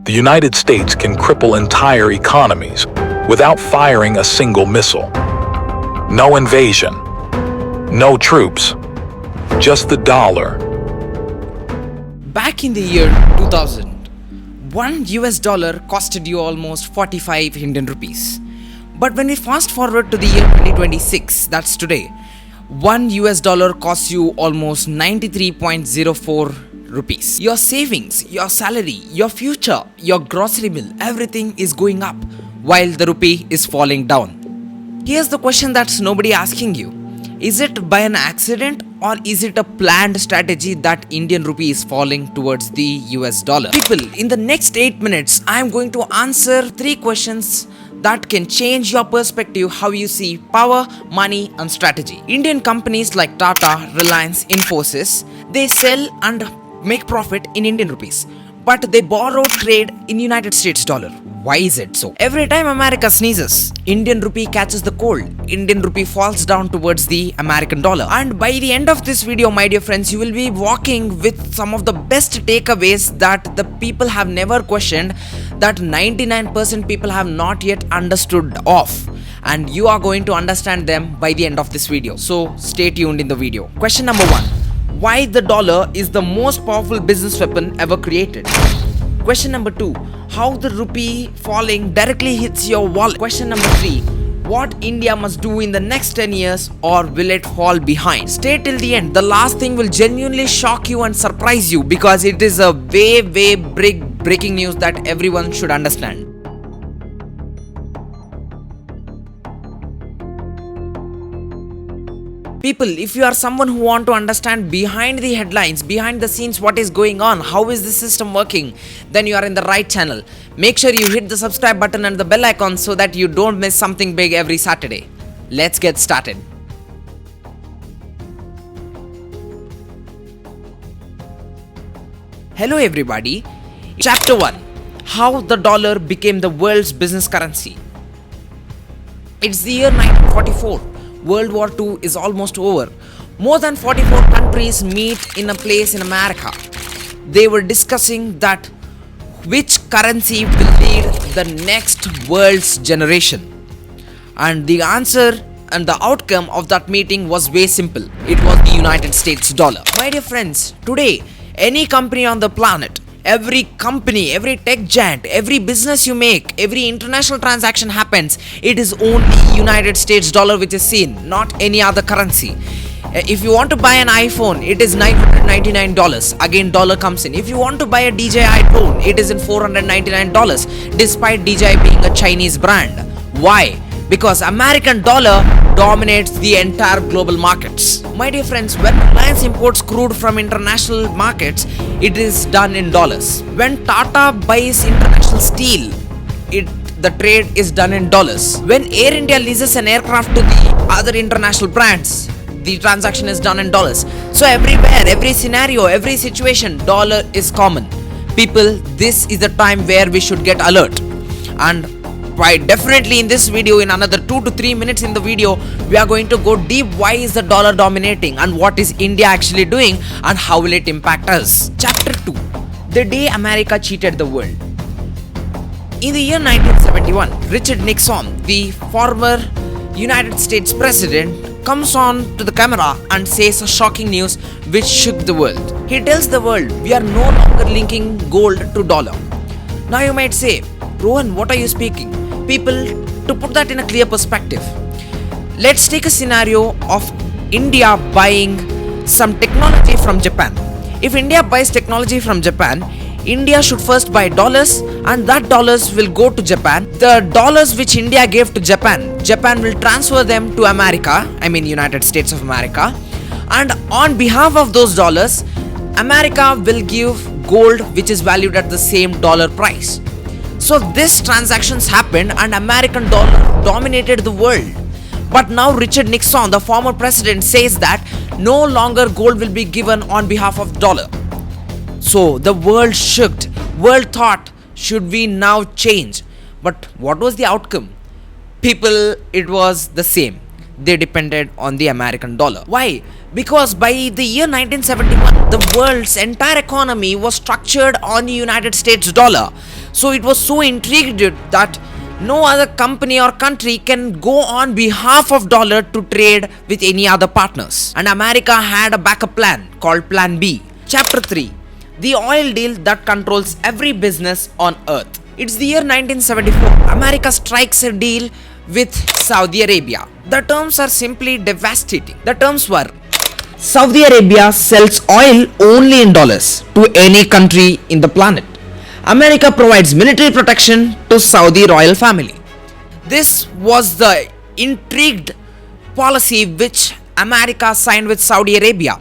The United States can cripple entire economies without firing a single missile. No invasion, no troops, just the dollar. Back in the year 2000, one US dollar costed you almost 45 Indian rupees. But when we fast forward to the year 2026, that's today, one US dollar costs you almost 93.04 rupees. Your savings, your salary, your future, your grocery bill, everything is going up while the rupee is falling down. Here's the question that's nobody asking you. Is it by an accident or is it a planned strategy that Indian rupee is falling towards the US dollar? People, in the next 8 minutes, I'm going to answer 3 questions that can change your perspective how you see power, money and strategy. Indian companies like Tata, Reliance, Infosys, they sell and make profit in Indian rupees, but they borrow trade in United States dollar. Why is it so? Every time America sneezes, Indian rupee catches the cold. Indian rupee falls down towards the American dollar. And by the end of this video, my dear friends, you will be walking with some of the best takeaways that the people have never questioned, that 99% people have not yet understood of. And you are going to understand them by the end of this video. So stay tuned in the video. Question number 1. Why the dollar is the most powerful business weapon ever created? Question number 2. How the rupee falling directly hits your wallet? Question number 3. What India must do in the next 10 years or will it fall behind? Stay till the end. The last thing will genuinely shock you and surprise you because it is a way big breaking news that everyone should understand. People, if you are someone who want to understand behind the headlines, behind the scenes what is going on, how is the system working, then you are in the right channel. Make sure you hit the subscribe button and the bell icon so that you don't miss something big every Saturday. Let's get started. Hello everybody. Chapter 1. How the dollar became the world's business currency. It's the year 1944. World War II is almost over. More than 44 countries meet in a place in America. They were discussing that which currency will lead the next world's generation. And the answer and the outcome of that meeting was very simple. It was the United States dollar. My dear friends, today, any company on the planet, every company, every tech giant, every business you make, every international transaction happens, it is only United States dollar which is seen, not any other currency. If you want to buy an iPhone, it is $999. Again, dollar comes in. If you want to buy a DJI drone, it is in $499, despite DJI being a Chinese brand. Why? Because American dollar dominates the entire global markets. My dear friends, when Reliance imports crude from international markets, it is done in dollars. When Tata buys international steel, the trade is done in dollars. When Air India leases an aircraft to the other international brands, the transaction is done in dollars. So everywhere, every scenario, every situation, dollar is common. People, this is the time where we should get alert. And definitely in this video, in another 2 to 3 minutes in the video, we are going to go deep. Why is the dollar dominating and what is India actually doing and how will it impact us? Chapter 2. The day America cheated the world. In the year 1971, Richard Nixon, the former United States president, comes on to the camera and says a shocking news which shook the world. He tells the world, we are no longer linking gold to dollar. Now you might say, Rohan, what are you speaking? People, to put that in a clear perspective, let's take a scenario of India buying some technology from Japan. If India buys technology from Japan, India should first buy dollars and that dollars will go to Japan. The dollars which India gave to Japan, Japan will transfer them to America, United States of America. And on behalf of those dollars, America will give gold which is valued at the same dollar price. So this transactions happened and American dollar dominated the world. But now Richard Nixon, the former president, says that no longer gold will be given on behalf of dollar. So the world shook. World thought, should we now change? But what was the outcome? People, it was the same. They depended on the American dollar. Why? Because by the year 1971, the world's entire economy was structured on the United States dollar. So it was so intrigued that no other company or country can go on behalf of dollar to trade with any other partners. And America had a backup plan called Plan B. Chapter 3. The oil deal that controls every business on earth. It's the year 1974. America strikes a deal with Saudi Arabia. The terms are simply devastating. The terms were: Saudi Arabia sells oil only in dollars to any country in the planet. America provides military protection to Saudi royal family. This was the intrigued policy which America signed with Saudi Arabia.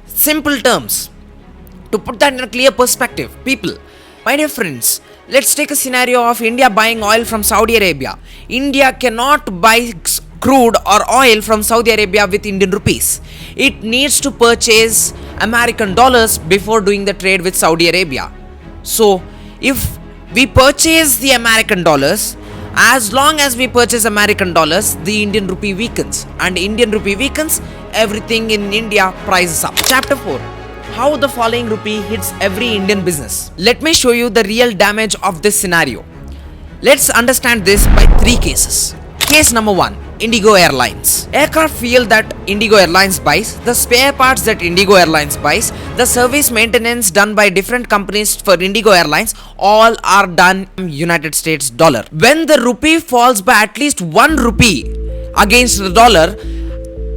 Simple terms. To put that in a clear perspective, people, my dear friends, let's take a scenario of India buying oil from Saudi Arabia. India cannot buy crude or oil from Saudi Arabia with Indian rupees. It needs to purchase American dollars before doing the trade with Saudi Arabia. So, if we purchase the American dollars, as long as we purchase American dollars, the Indian rupee weakens. And Indian rupee weakens, everything in India prices up. Chapter 4. How the falling rupee hits every Indian business. Let me show you the real damage of this scenario. Let's understand this by 3 cases. Case number 1. Indigo Airlines. Aircraft fuel that Indigo Airlines buys, the spare parts that Indigo Airlines buys, the service maintenance done by different companies for Indigo Airlines, all are done in United States dollar. When the rupee falls by at least 1 rupee against the dollar,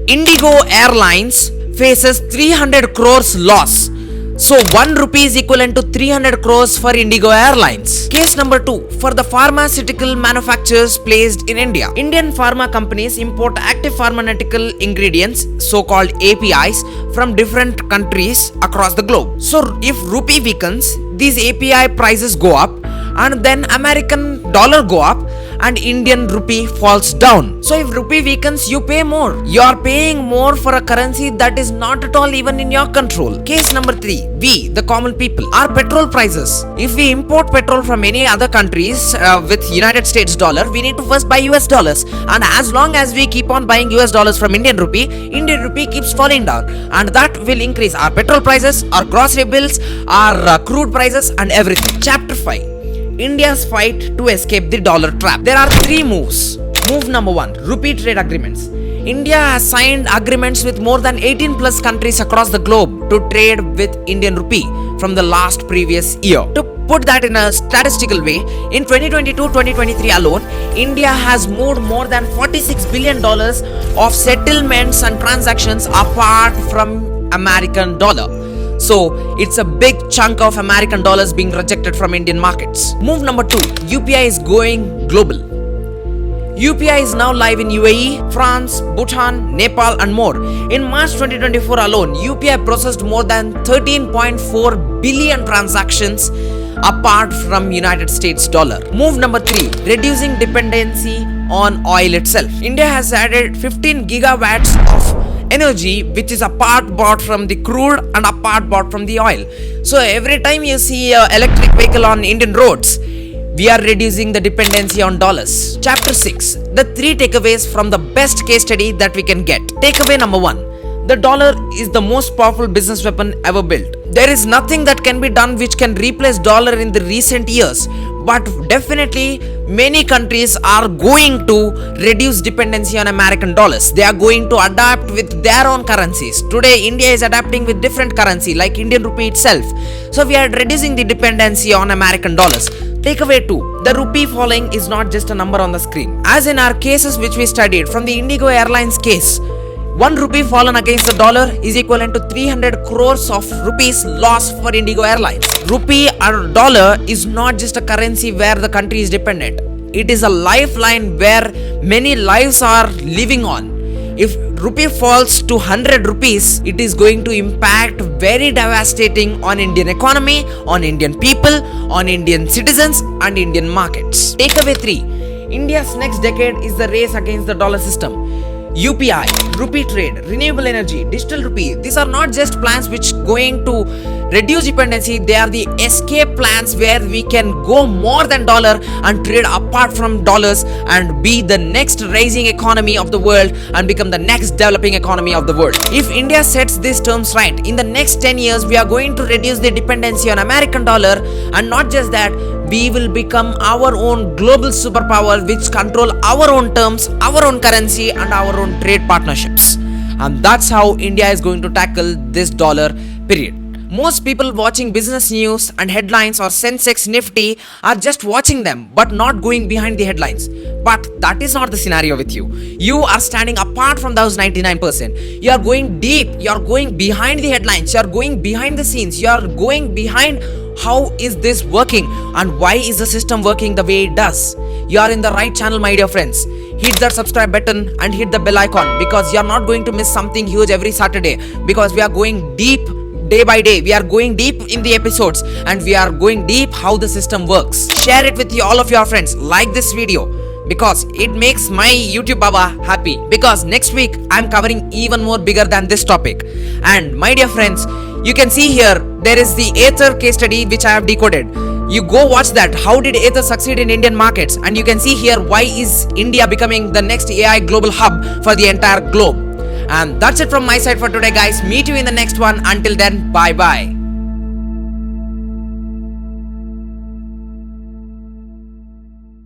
Indigo Airlines faces 300 crores loss. So 1 rupee is equivalent to 300 crores for Indigo Airlines. Case number 2. For the pharmaceutical manufacturers placed in India. Indian pharma companies import active pharmaceutical ingredients, so-called APIs, from different countries across the globe. So if rupee weakens, these API prices go up, and then American dollar go up, and Indian rupee falls down. So if rupee weakens, you pay more. You are paying more for a currency that is not at all even in your control. Case number 3. We, the common people, our petrol prices. If we import petrol from any other countries with United States dollar, we need to first buy US dollars. And as long as we keep on buying US dollars from Indian rupee keeps falling down. And that will increase our petrol prices, our grocery bills, our crude prices, and everything. Chapter 5. India's fight to escape the dollar trap. There are 3 moves. Move number 1. Rupee trade agreements. India has signed agreements with more than 18 plus countries across the globe to trade with Indian rupee from the last previous year. To put that in a statistical way, in 2022-2023 alone, India has moved more than $46 billion of settlements and transactions apart from American dollar. So, it's a big chunk of American dollars being rejected from Indian markets. Move number 2. UPI is going global. UPI is now live in UAE, France, Bhutan, Nepal, and more. In March 2024 alone, UPI processed more than 13.4 billion transactions apart from United States dollar. Move number 3. Reducing dependency on oil itself. India has added 15 gigawatts of energy, which is a part bought from the crude and a part bought from the oil. So every time you see an electric vehicle on Indian roads, we are reducing the dependency on dollars. Chapter 6. The 3 takeaways from the best case study that we can get. Takeaway number 1. The dollar is the most powerful business weapon ever built. There is nothing that can be done which can replace dollar in the recent years. But definitely many countries are going to reduce dependency on American dollars. They are going to adapt with their own currencies. Today India is adapting with different currency like Indian rupee itself. So we are reducing the dependency on American dollars. Takeaway 2. The rupee falling is not just a number on the screen. As in our cases which we studied from the Indigo Airlines case, 1 rupee fallen against the dollar is equivalent to 300 crores of rupees lost for Indigo Airlines. Rupee or dollar is not just a currency where the country is dependent. It is a lifeline where many lives are living on. If rupee falls to 100 rupees, it is going to impact very devastating on Indian economy, on Indian people, on Indian citizens and Indian markets. Takeaway 3. India's next decade is the race against the dollar system. UPI, rupee trade, renewable energy, digital rupee, these are not just plans which going to reduce dependency, they are the escape plans where we can go more than dollar and trade apart from dollars and be the next rising economy of the world and become the next developing economy of the world. If India sets these terms right, in the next 10 years we are going to reduce the dependency on American dollar, and not just that, we will become our own global superpower which control our own terms, our own currency and our own trade partnerships. And that's how India is going to tackle this dollar period. Most people watching business news and headlines or Sensex Nifty are just watching them but not going behind the headlines. But that is not the scenario with you. You are standing apart from those 99%. You are going deep. You are going behind the headlines. You are going behind the scenes. You are going behind how is this working and why is the system working the way it does. You are in the right channel, my dear friends. Hit that subscribe button and hit the bell icon because you are not going to miss something huge every Saturday, because we are going deep day by day. We are going deep in the episodes and we are going deep how the system works. Share it with all of your friends. Like this video because it makes my YouTube Baba happy, because next week I'm covering even more bigger than this topic. And my dear friends, you can see here there is the Aether case study which I have decoded. You go watch that. How did Aether succeed in Indian markets? And you can see here why is India becoming the next AI global hub for the entire globe. And that's it from my side for today, guys. Meet you in the next one. Until then, bye bye.